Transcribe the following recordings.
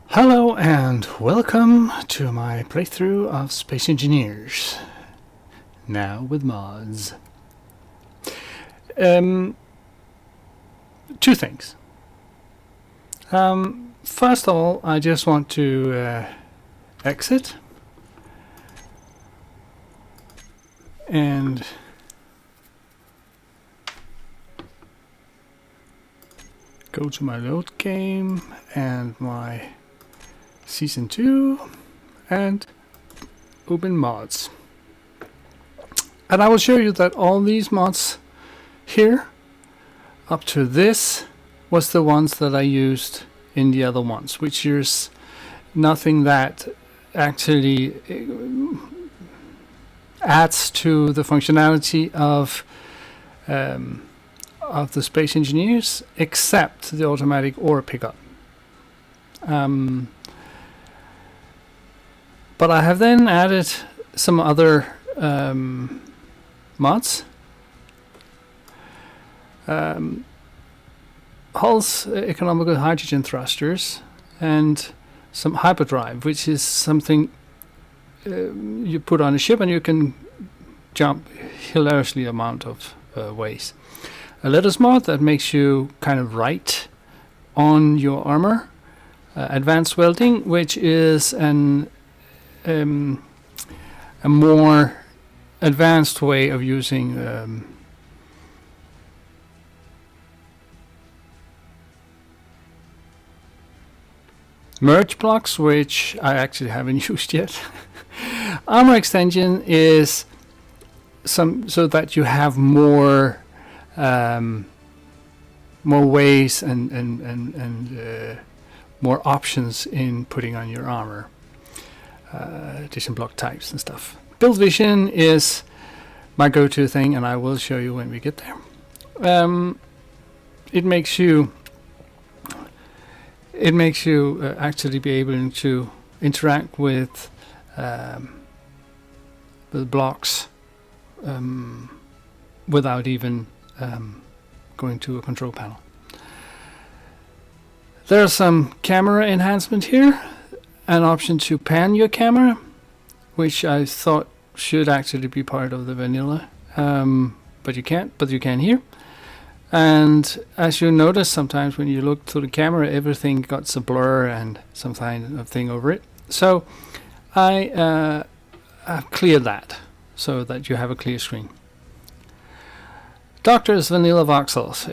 Hello and welcome to my playthrough of Space Engineers, now with mods. Two things. First of all, I just want to exit and go to my load game and my Season 2 and open mods. And I will show you that all these mods here up to this was the ones that I used in the other ones, which is nothing that actually adds to the functionality of the Space Engineers except the automatic ore pickup. But I have then added some other mods. Hull's economical hydrogen thrusters and some hyperdrive, which is something you put on a ship and you can jump hilariously amount of ways. A lettuce mod that makes you kind of write on your armor. Advanced welding, which is a more advanced way of using merge blocks, which I actually haven't used yet. Armor extension is so that you have more ways and more options in putting on your armor. Different block types and stuff. Build vision is my go-to thing, and I will show you when we get there. It makes you actually be able to interact with the blocks without even going to a control panel. There are some camera enhancement here. An option to pan your camera, which I thought should actually be part of the vanilla, but you can't, but you can here. And as you notice, sometimes when you look through the camera, everything got a blur and some kind of thing over it. So I cleared that so that you have a clear screen. Doctor's vanilla voxels.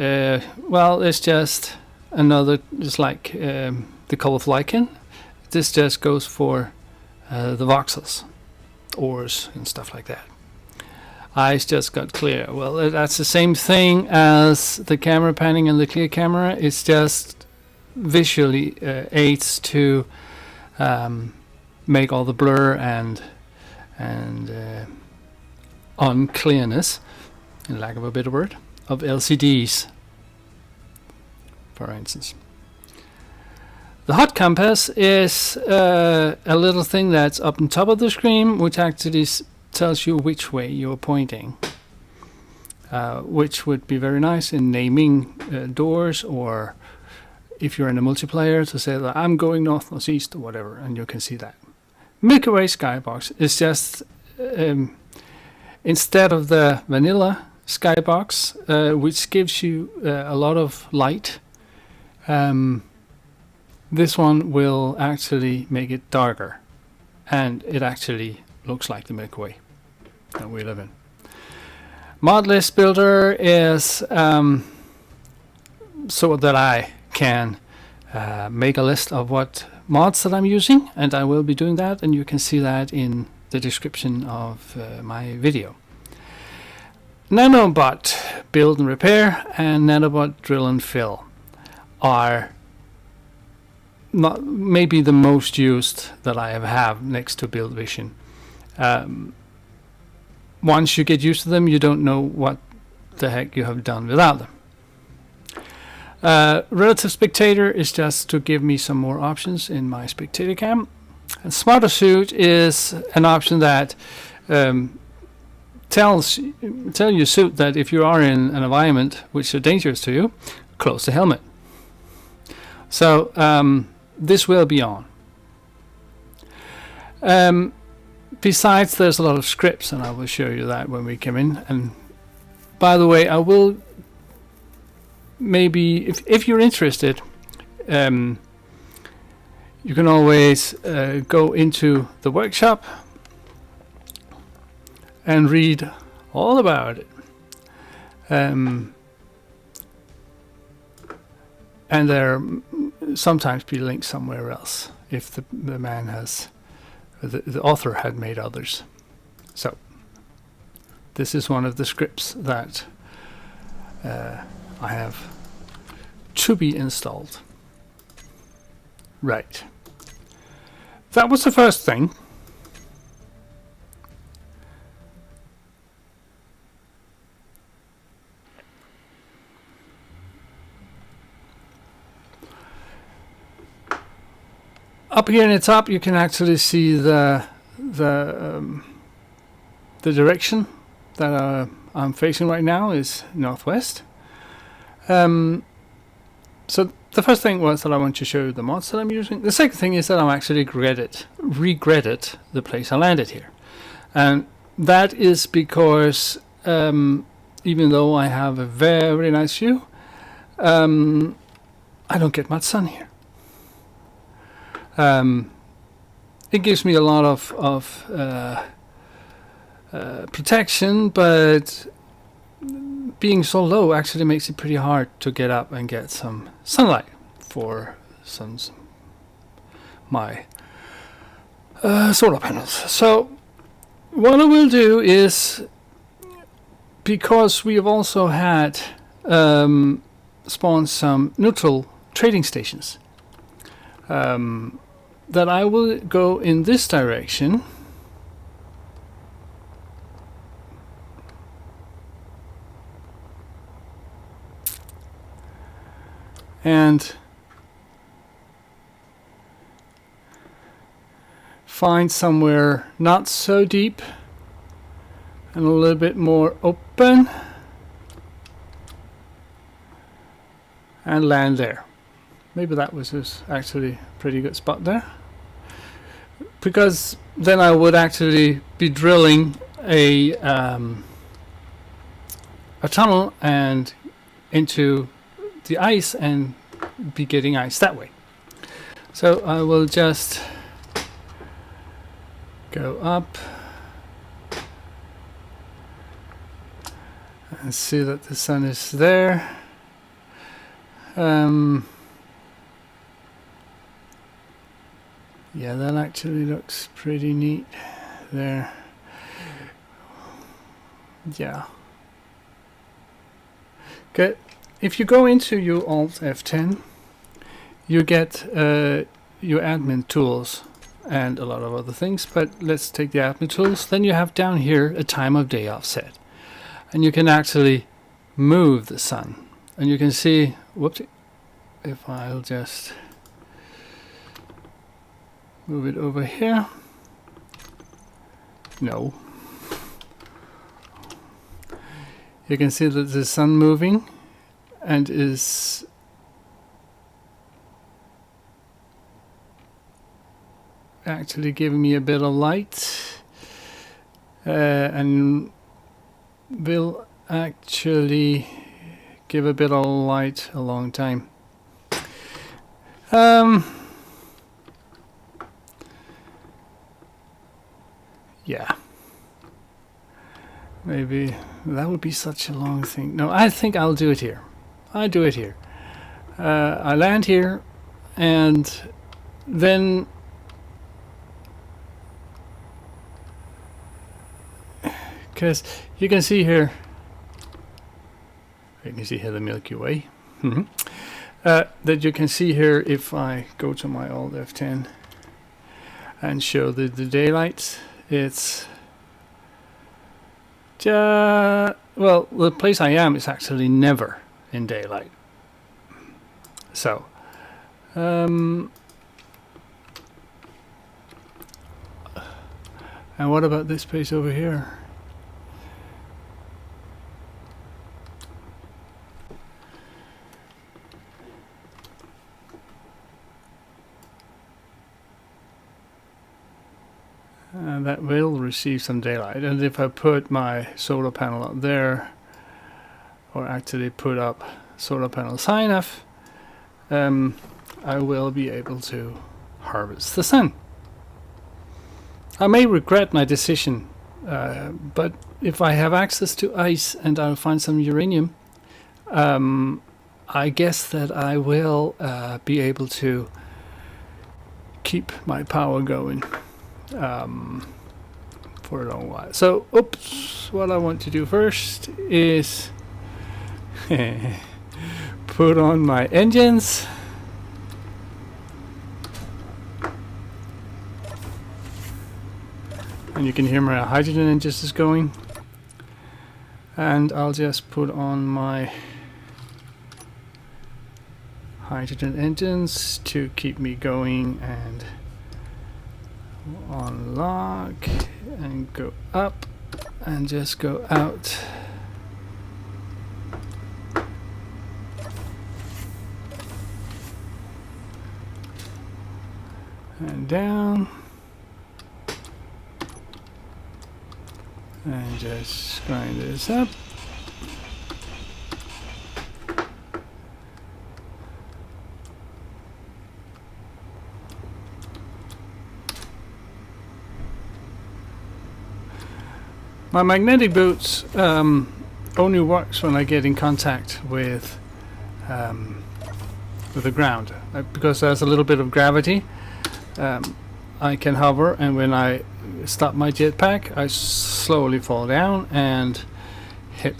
Well, it's just another, just like the colorful lichen. This just goes for the voxels, ores and stuff like that. Eyes just got clear. Well, that's the same thing as the camera panning and the clear camera. It's just visually aids to make all the blur and unclearness, in lack of a better word, of LCDs, for instance. The hot compass is a little thing that's up on top of the screen, which actually tells you which way you're pointing, which would be very nice in naming doors, or if you're in a multiplayer to say that I'm going north, north, east, or whatever, and you can see that. Milky Way skybox is just instead of the vanilla skybox, which gives you a lot of light. This one will actually make it darker, and it actually looks like the Milky Way that we live in. Mod list builder is so that I can make a list of what mods that I'm using, and I will be doing that, and you can see that in the description of my video. Nanobot Build and Repair and Nanobot Drill and Fill are not maybe the most used that I have next to Build Vision. Once you get used to them, you don't know what the heck you have done without them. Relative Spectator is just to give me some more options in my spectator cam. And Smarter Suit is an option that tell your suit that if you are in an environment which is dangerous to you, close the helmet. So this will be on. Besides, there's a lot of scripts, and I will show you that when we come in. And by the way, I will maybe, if you're interested, you can always go into the workshop and read all about it. And there sometimes be links somewhere else if the man has, the author had made others. So this is one of the scripts that I have to be installed. Right. That was the first thing. Up here in the top, you can actually see the direction that I'm facing right now is northwest. So the first thing was that I want to show you the mods that I'm using. The second thing is that I'm actually regretted the place I landed here, and that is because even though I have a very nice view, I don't get much sun here. It gives me a lot of protection, but being so low actually makes it pretty hard to get up and get some sunlight for my solar panels. So what I will do is, because we have also had spawned some neutral trading stations, that I will go in this direction and find somewhere not so deep and a little bit more open and land there. Maybe that was actually a pretty good spot there, because then I would actually be drilling a tunnel and into the ice and be getting ice that way. So I will just go up and see that the sun is there. Yeah, that actually looks pretty neat there. Yeah. Okay, if you go into your Alt F10, you get your admin tools and a lot of other things, but let's take the admin tools. Then you have down here a time of day offset, and you can actually move the sun, and you can see, whoops, if I'll just move it over here. No. You can see that the sun moving and is actually giving me a bit of light, and will actually give a bit of light a long time. Yeah, maybe that would be such a long thing. No, I think I'll do it here. I do it here. I land here, and then because you can see here, you can see here the Milky Way. That you can see here if I go to my Alt F10 and show the daylight. It's well, the place I am is actually never in daylight. So and what about this place over here? and that will receive some daylight. And if I put my solar panel up there, or actually put up solar panels high enough, I will be able to harvest the sun. I may regret my decision, but if I have access to ice and I'll find some uranium, I guess that I will be able to keep my power going for a long while. So, oops, what I want to do first is put on my engines. And you can hear my hydrogen engines is going. And I'll just put on my hydrogen engines to keep me going, and unlock and go up and just go out. And down. And just grind this up. My magnetic boots only works when I get in contact with the ground, because there's a little bit of gravity. I can hover, and when I stop my jetpack, I slowly fall down and hit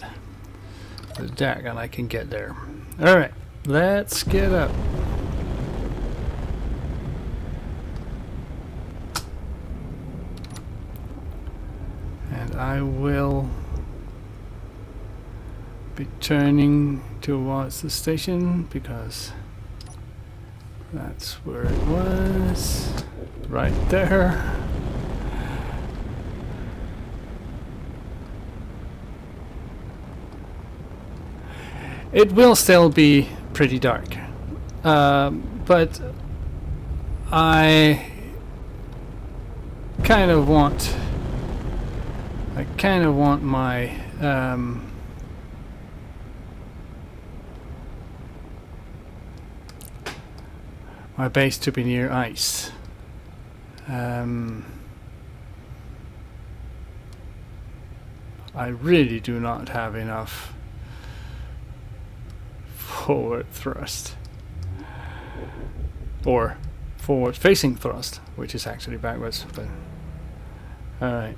the deck, and I can get there. Alright, let's get up. And I will be turning towards the station because that's where it was, right there. It will still be pretty dark, but I kind of want my my base to be near ice. I really do not have enough forward thrust, or forward facing thrust, which is actually backwards. But alright,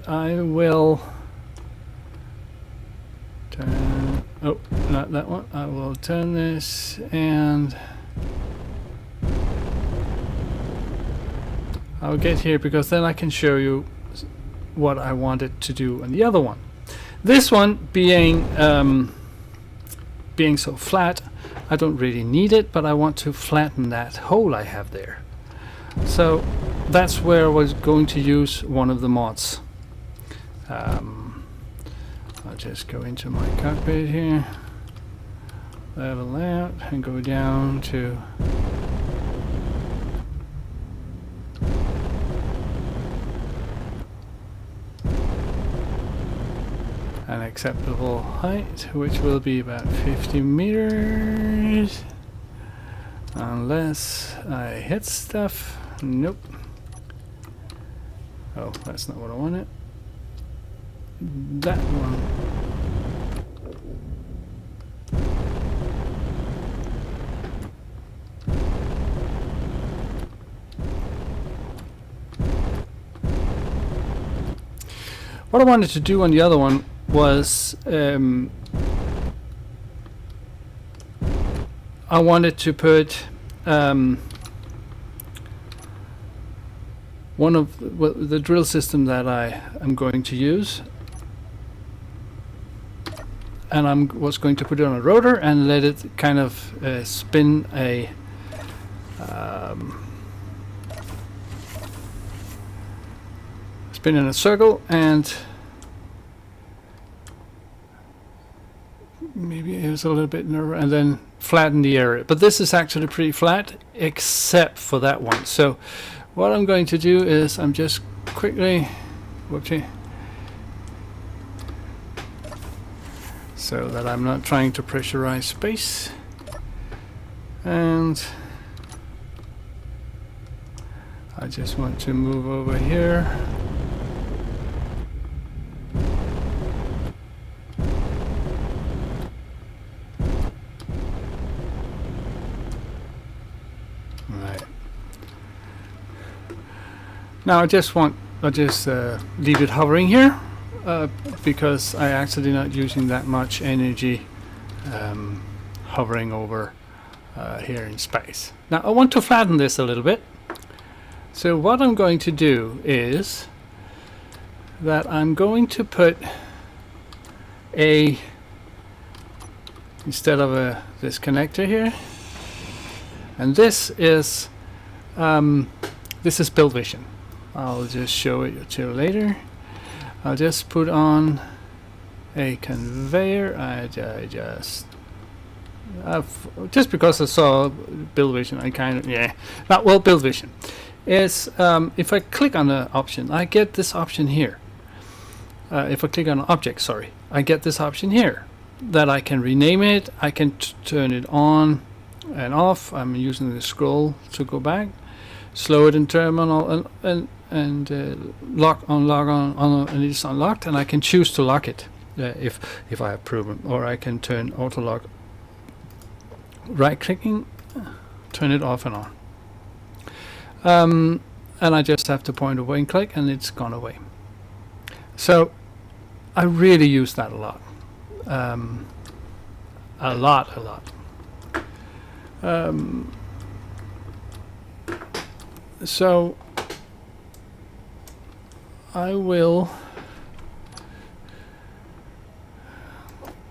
I will turn, oh, not that one. I will turn this, and I'll get here because then I can show you what I wanted to do on the other one. This one being so flat, I don't really need it, but I want to flatten that hole I have there. So that's where I was going to use one of the mods. I'll just go into my cockpit here, level out, and go down to an acceptable height, which will be about 50 meters, unless I hit stuff. Nope. Oh, that's not what I wanted. That one. What I wanted to do on the other one was I wanted to put one of the drill system that I am going to use, and I was going to put it on a rotor and let it kind of spin a spin in a circle, and maybe it was a little bit narrow, and then flatten the area. But this is actually pretty flat except for that one. So what I'm going to do is I'm just quickly, whoopsie, so that I'm not trying to pressurize space, and I just want to move over here. Right. Now I just leave it hovering here because I actually not using that much energy hovering over here in space. Now I want to flatten this a little bit. So what I'm going to do is that I'm going to put instead of this connector here, and this is Build Vision. I'll just show it to you later. I'll just put on a conveyor. Just because I saw Build Vision, I kind of Build Vision is if I click on the option, I get this option here. If I click on an object, sorry, I get this option here that I can rename it. I can turn it on and off. I'm using the scroll to go back, slow it in terminal, and lock on, log on, and it's unlocked, and I can choose to lock it if I have proven, or I can turn auto lock, right clicking, turn it off and on. And I just have to point away and click, and it's gone away. So I really use that a lot. A lot. So I will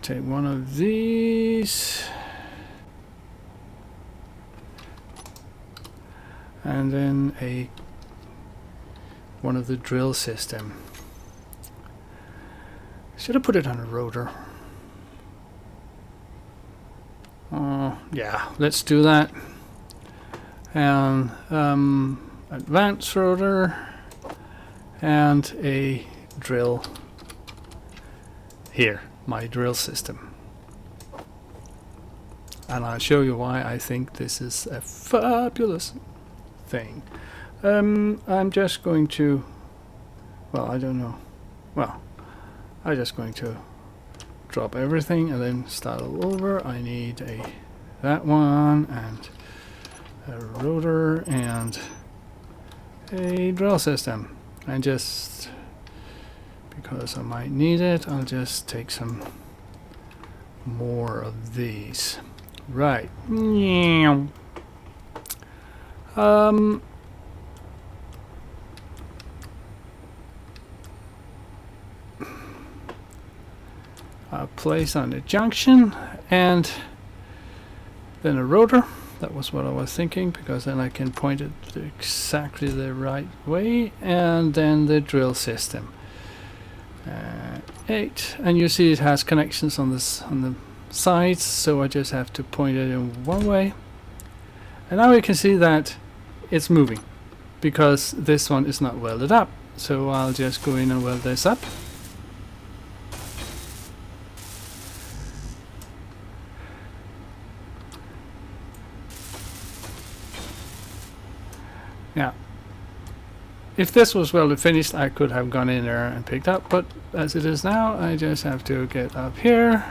take one of these and then one of the drill system. Should have put it on a rotor. Yeah, let's do that. And advanced rotor and a drill here, my drill system. And I'll show you why I think this is a fabulous thing. I'm just going to, I don't know. I'm just going to drop everything and then start all over. I need that one and a rotor and a drill system. And just because I might need it, I'll just take some more of these. Right. I'll place on the junction and then a rotor. That was what I was thinking, because then I can point it exactly the right way, and then the drill system. 8, and you see it has connections on the sides, so I just have to point it in one way, and now we can see that it's moving because this one is not welded up. So I'll just go in and weld this up. Now, if this was welded finished, I could have gone in there and picked up, but as it is now, I just have to get up here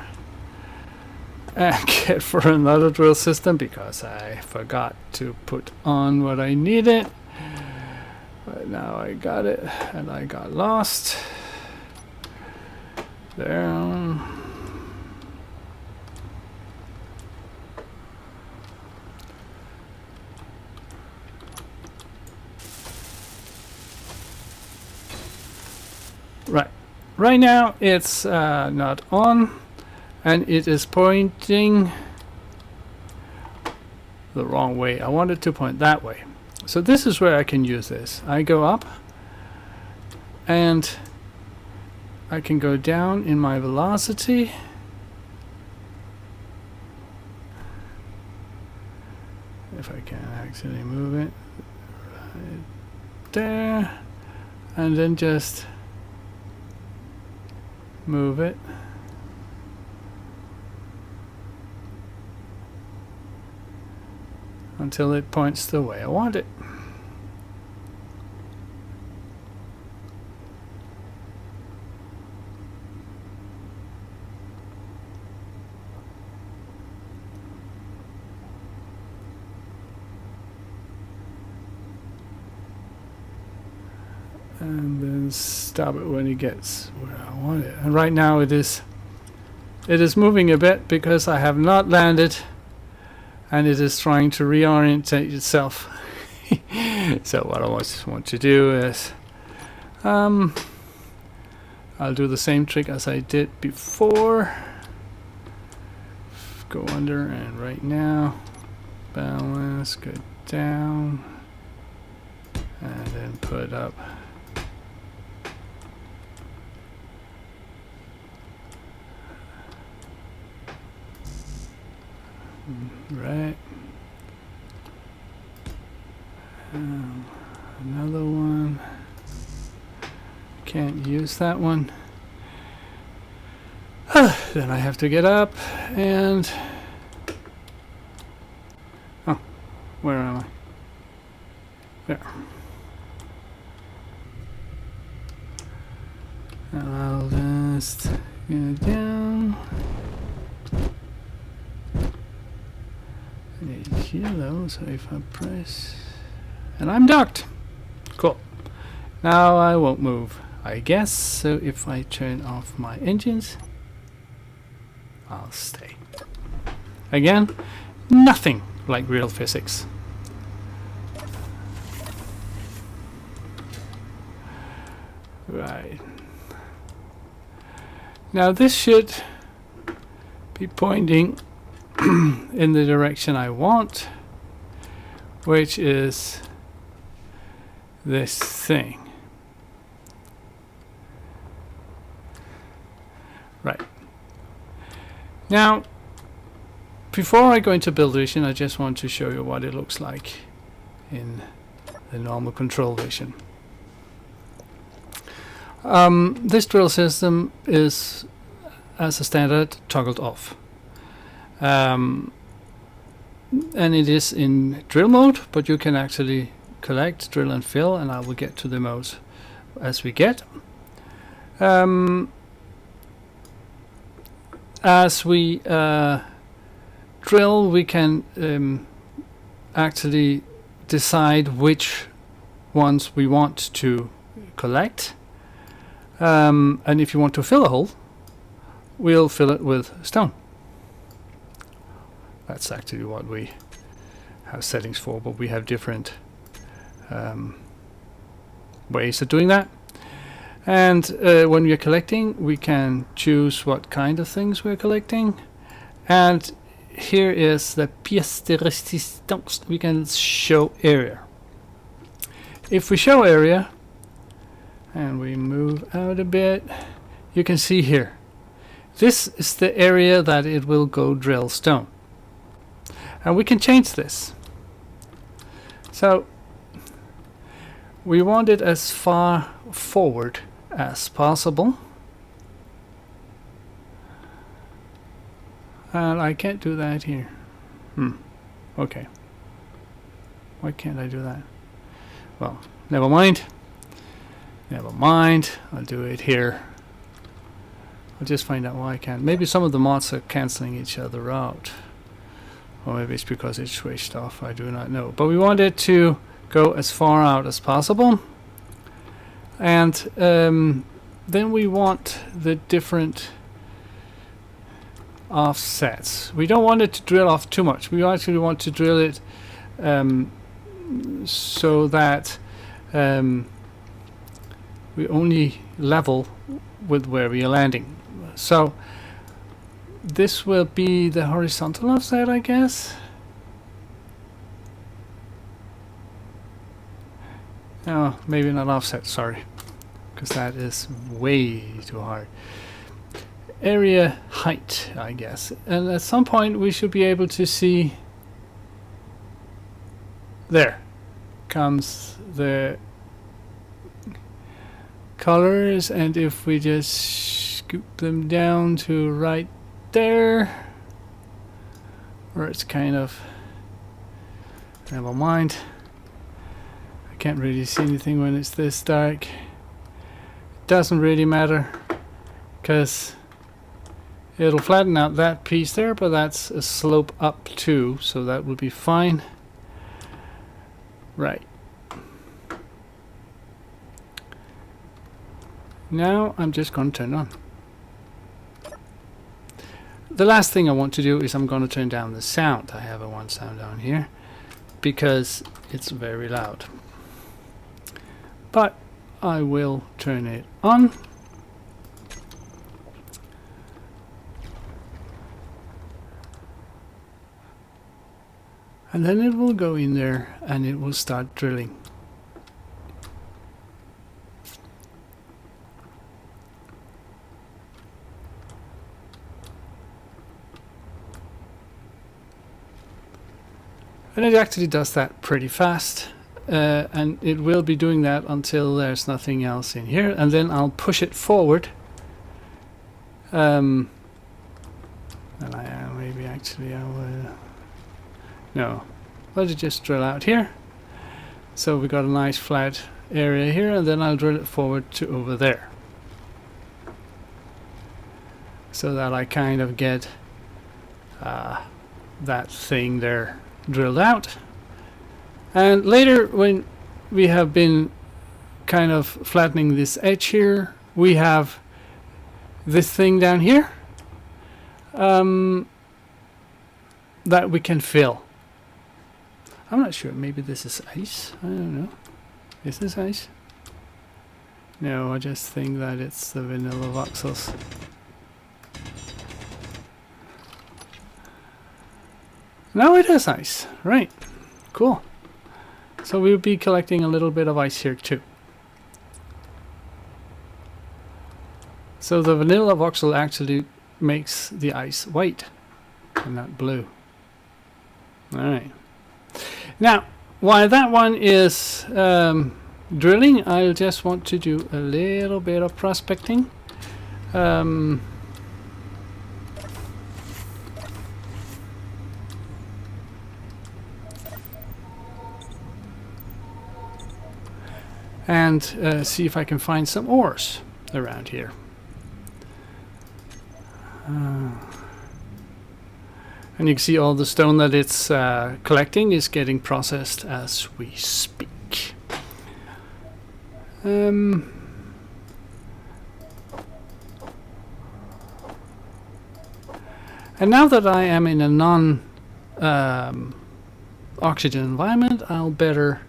and get for another drill system because I forgot to put on what I needed. But now I got it, and I got lost. There. Right now it's not on, and it is pointing the wrong way. I want it to point that way. So this is where I can use this. I go up and I can go down in my velocity. If I can actually move it right there, and then just move it. Until it points the way I want it. And then stop it when it gets where I want it. And right now it is moving a bit because I have not landed, and it is trying to reorientate itself. So what I want to do is I'll do the same trick as I did before. Go under, and right now balance, go down, and then put up. Right. Another one. Can't use that one. Then I have to get up and... Oh, where am I? There. And I'll just go down. Yellow, so if I press, and I'm docked. Cool. Now I won't move, I guess. So if I turn off my engines, I'll stay. Again, nothing like real physics. Right. Now this should be pointing in the direction I want, which is this thing. Right. Now, before I go into build vision, I just want to show you what it looks like in the normal control vision. This drill system is, as a standard, toggled off. And it is in drill mode, but you can actually collect, drill and fill, and I will get to the modes as we get. As we drill, we can actually decide which ones we want to collect, and if you want to fill a hole, we'll fill it with stone. That's actually what we have settings for, but we have different ways of doing that. And when we are collecting, we can choose what kind of things we're collecting. And here is the pièce de résistance. We can show area. If we show area, and we move out a bit, you can see here. This is the area that it will go drill stone. And we can change this. So we want it as far forward as possible. And I can't do that here. Okay. Why can't I do that? Well, never mind. Never mind. I'll do it here. I'll just find out why I can't. Maybe some of the mods are cancelling each other out. Or maybe it's because it's switched off, I do not know. But we want it to go as far out as possible. And then we want the different offsets. We don't want it to drill off too much. We actually want to drill it so that we only level with where we are landing. So this will be the horizontal offset, I guess. Oh, maybe not offset, sorry, because that is way too hard. Area height, I guess. And at some point we should be able to see, there comes the colors, and if we just scoop them down to right there, where it's kind of, never mind, I can't really see anything when it's this dark. It doesn't really matter because it'll flatten out that piece there, but that's a slope up too, so that would be fine. Right. Now I'm just going to turn it on. The last thing I want to do is I'm going to turn down the sound. I have a one sound down here because it's very loud. But I will turn it on. And then it will go in there and it will start drilling. And it actually does that pretty fast, and it will be doing that until there's nothing else in here, and then I'll push it forward. And maybe actually I will. No, let it just drill out here. So we got a nice flat area here, and then I'll drill it forward to over there, so that I kind of get that thing there drilled out. And later, when we have been kind of flattening this edge here, we have this thing down here that we can fill. I'm not sure, maybe this is ice, I don't know. Is this ice? No, I just think that it's the vanilla voxels. No, it is ice. Right. Cool. So we'll be collecting a little bit of ice here too. So the vanilla voxel actually makes the ice white and not blue. Alright. Now, while that one is drilling, I just want to do a little bit of prospecting. And see if I can find some ores around here. And you can see all the stone that it's collecting is getting processed as we speak. And now that I am in a non-oxygen environment, I'll better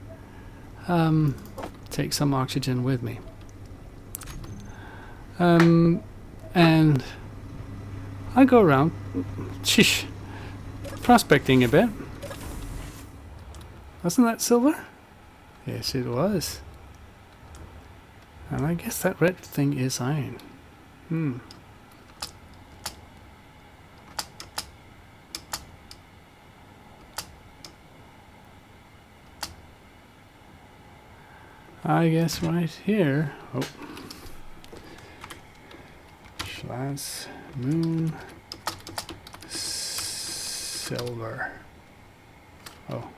take some oxygen with me. And I go around prospecting a bit. Wasn't that silver? Yes, it was. And I guess that red thing is iron. I guess right here. Oh. Flats, moon, silver. Oh.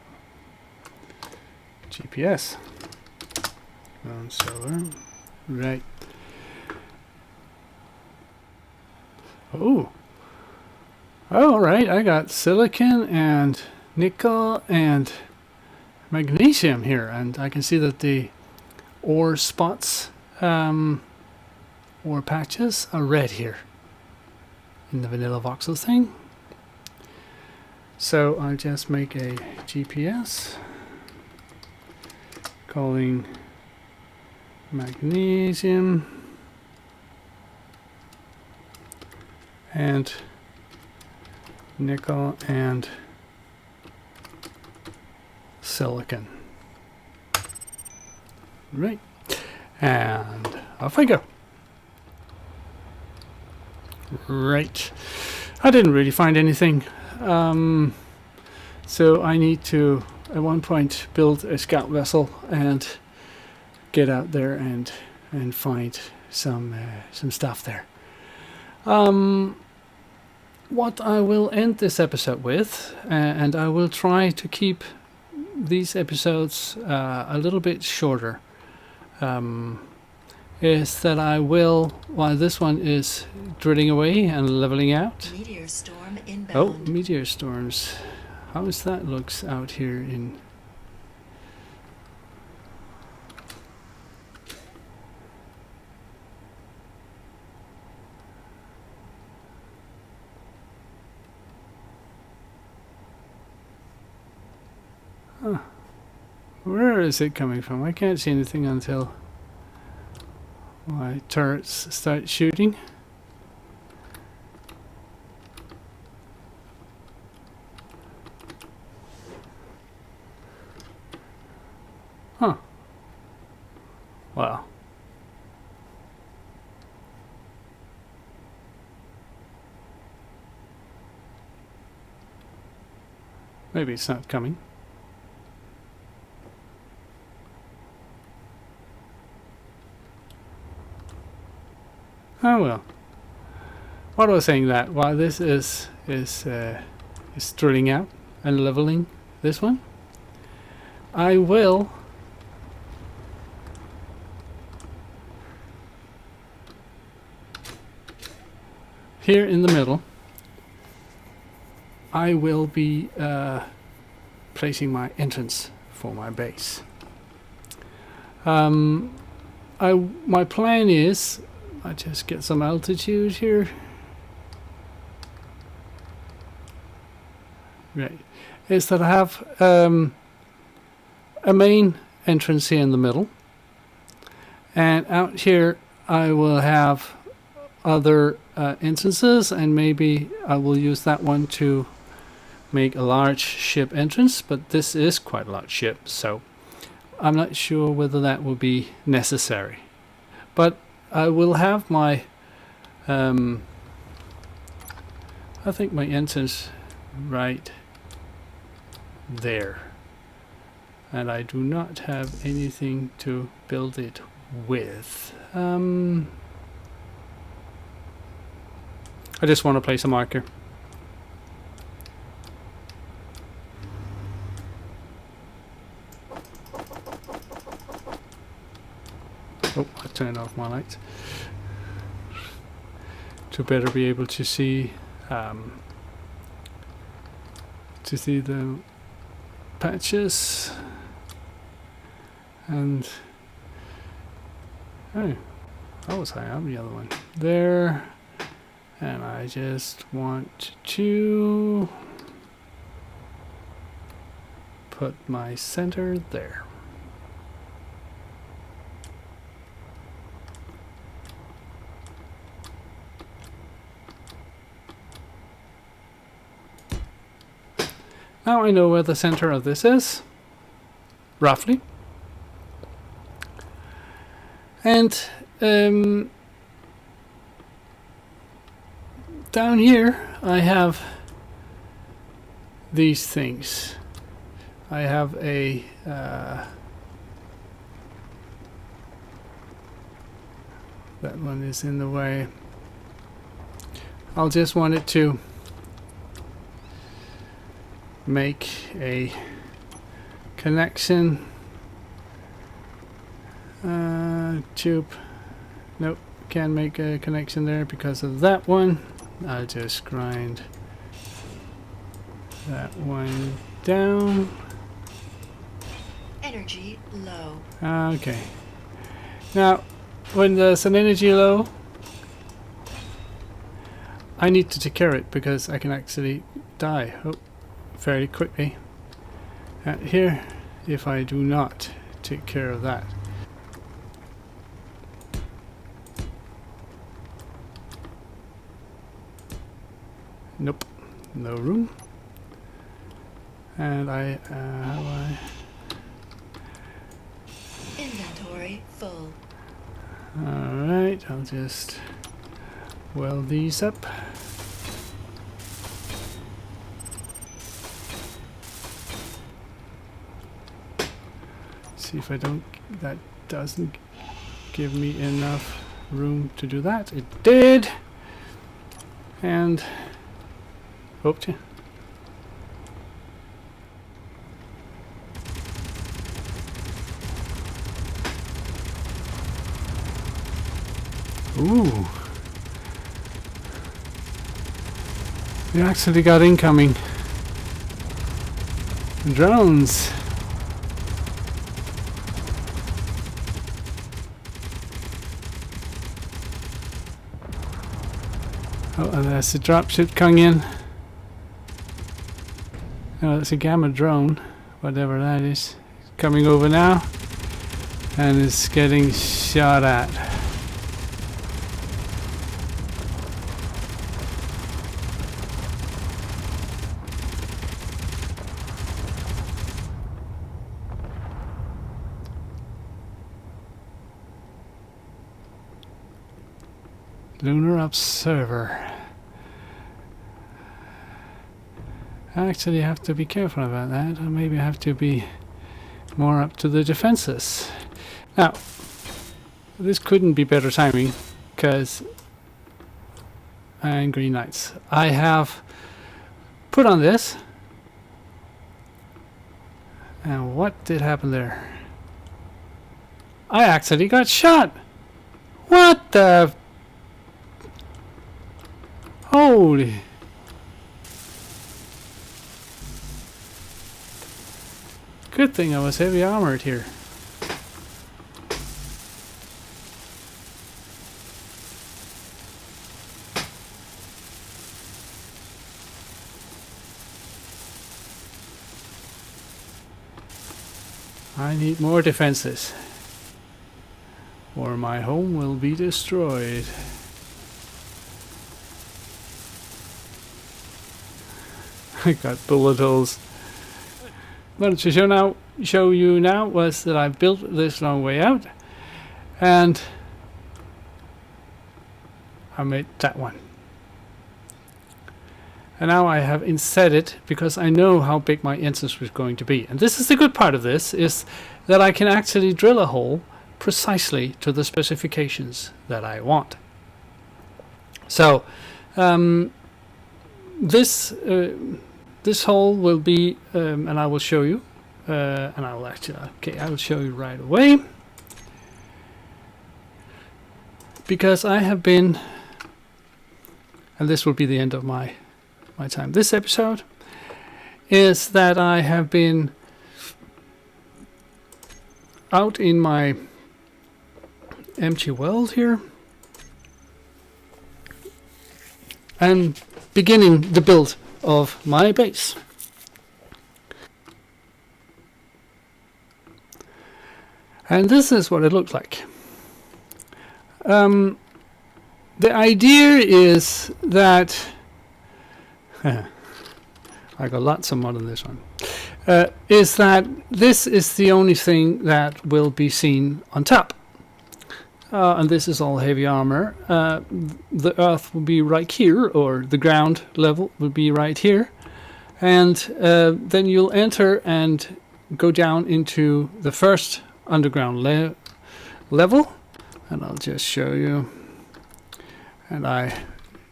GPS. Moon, silver. Right. Oh. Oh, right. I got silicon and nickel and magnesium here, and I can see that the ore spots, ore patches are red here in the vanilla voxel thing. So I'll just make a GPS calling magnesium and nickel and silicon. Right, and off I go. Right, I didn't really find anything, so I need to at one point build a scout vessel and get out there and and find some stuff there. What I will end this episode with, and I will try to keep these episodes a little bit shorter, is that I will, while this one is drilling away and leveling out. Meteor storm inbound. Oh, meteor storms. How is that looks out here in... Huh. Where is it coming from? I can't see anything until my turrets start shooting. Huh. Wow. Maybe it's not coming. Oh well. What I was saying that while this is drilling out and leveling this one, I will here in the middle. I will be placing my entrance for my base. My plan is. I just get some altitude here. Right, is that I have a main entrance here in the middle, and out here I will have other entrances, and maybe I will use that one to make a large ship entrance, but this is quite a large ship, so I'm not sure whether that will be necessary. But I will have my, I think my entrance right there. And I do not have anything to build it with. I just want to place a marker. Oh, I turned off my lights to better be able to see the patches. And oh, I was high up the other one there, and I just want to put my center there. Now I know where the center of this is, roughly. And down here I have these things. I have a that one is in the way. I'll just want it to make a connection. Tube. Nope, can't make a connection there because of that one. I'll just grind that one down. Energy low. Okay. Now, when there's an energy low, I need to take care of it because I can actually die fairly quickly. Here, if I do not take care of that. Nope, no room. And Inventory full. Alright, I'll just weld these up. See if that doesn't give me enough room to do that. It did. And oops. Ooh. We actually got incoming drones. Oh, and there's a dropship coming in. Oh, it's a gamma drone, whatever that is. Coming over now, and it's getting shot at. Lunar Observer. I actually have to be careful about that, or maybe I have to be more up to the defenses. Now, this couldn't be better timing, because and green lights. I have put on this, and what did happen there? I actually got shot! What the... Holy... Good thing I was heavy armored here. I need more defenses, or my home will be destroyed. I got bullet holes. What to show you now was that I built this long way out, and I made that one. And now I have inset it because I know how big my instance was going to be. And this is the good part of this, is that I can actually drill a hole precisely to the specifications that I want. So this hole will be, and I will show you, and I will actually, okay, I will show you right away, because I have been, and this will be the end of my time this episode, is that I have been out in my empty world here and beginning the build of my base. And this is what it looks like. The idea is that I got lots of mod on this one. Is that this is the only thing that will be seen on top. And this is all heavy armor. The earth will be right here, or the ground level will be right here. And then you'll enter and go down into the first underground level. And I'll just show you. And I,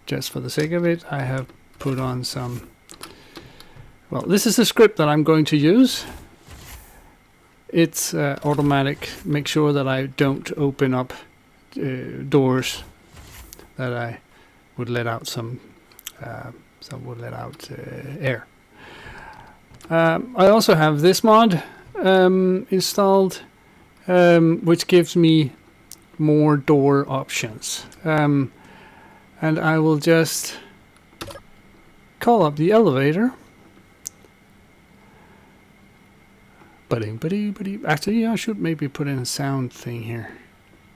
just for the sake of it, I have put on some... Well, this is the script that I'm going to use. It's automatic. Make sure that I don't open up doors that I would let out some would let out air. I also have this mod installed, which gives me more door options. And I will just call up the elevator. Actually, I should maybe put in a sound thing here.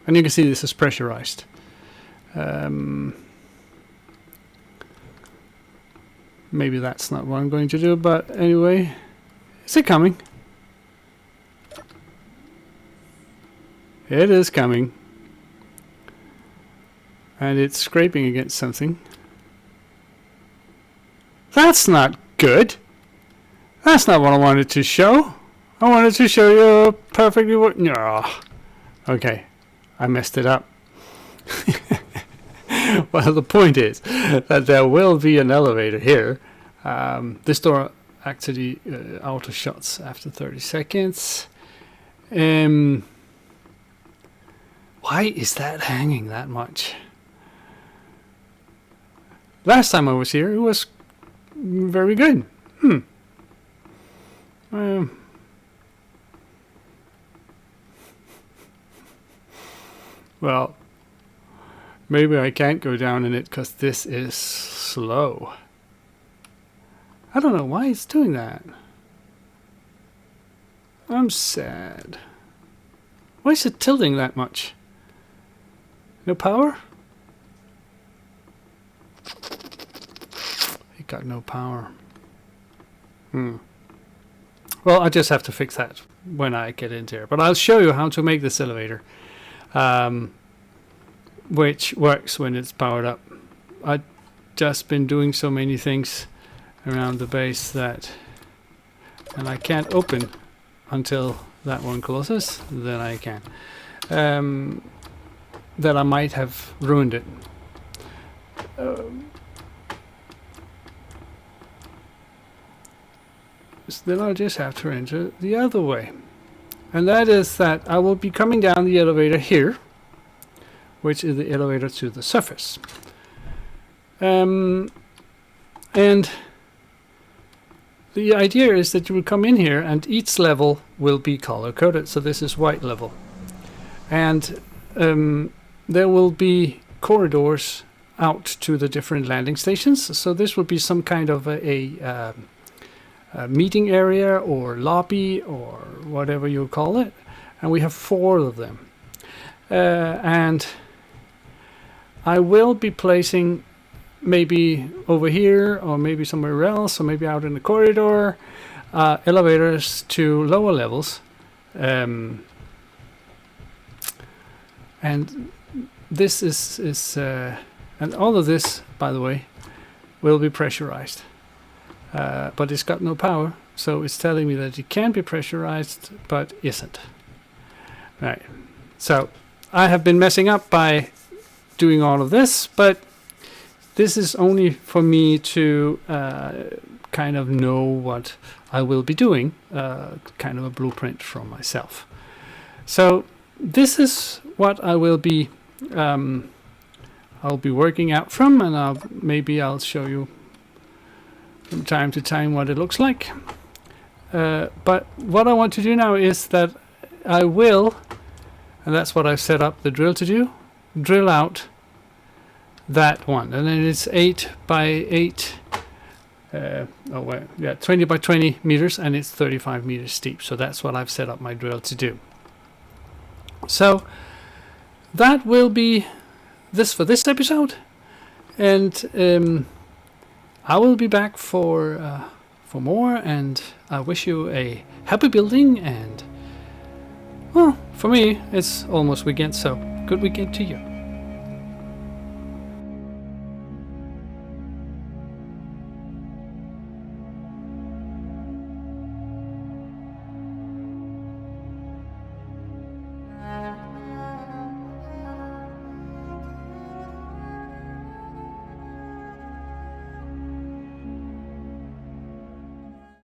And you can see this is pressurized. Maybe that's not what I'm going to do, but anyway. Is it coming? It is coming. And it's scraping against something. That's not good. That's not what I wanted to show. I wanted to show you perfectly what... No. Okay. I messed it up. Well, the point is that there will be an elevator here. This door actually auto shuts after 30 seconds. Why is that hanging that much? Last time I was here, it was very good. Well, maybe I can't go down in it because this is slow. I don't know why it's doing that. I'm sad. Why is it tilting that much? No power? It got no power. Well, I just have to fix that when I get into here. But I'll show you how to make this elevator. Which works when it's powered up. I've just been doing so many things around the base that, and I can't open until that one closes, then I can. That I might have ruined it. So then I'll just have to enter the other way. And that is that I will be coming down the elevator here, which is the elevator to the surface. And the idea is that you will come in here and each level will be color coded. So this is white level. And there will be corridors out to the different landing stations. So this will be some kind of a meeting area or lobby or whatever you call it. And we have 4 of them. And I will be placing maybe over here or maybe somewhere else or maybe out in the corridor elevators to lower levels. And this is and all of this, by the way, will be pressurized. But it's got no power, so it's telling me that it can be pressurized but isn't. Right. So I have been messing up by doing all of this, but this is only for me to kind of know what I will be doing, kind of a blueprint from myself. So this is what I will be I'll be working out from, and maybe I'll show you from time to time what it looks like. But what I want to do now is that I will, and that's what I've set up the drill to do, drill out that one, and then it's 8 by 8 20 by 20 meters, and it's 35 meters steep. So that's what I've set up my drill to do. So that will be this for this episode, and I will be back for more, and I wish you a happy building, and well, for me it's almost weekend, so good weekend to you.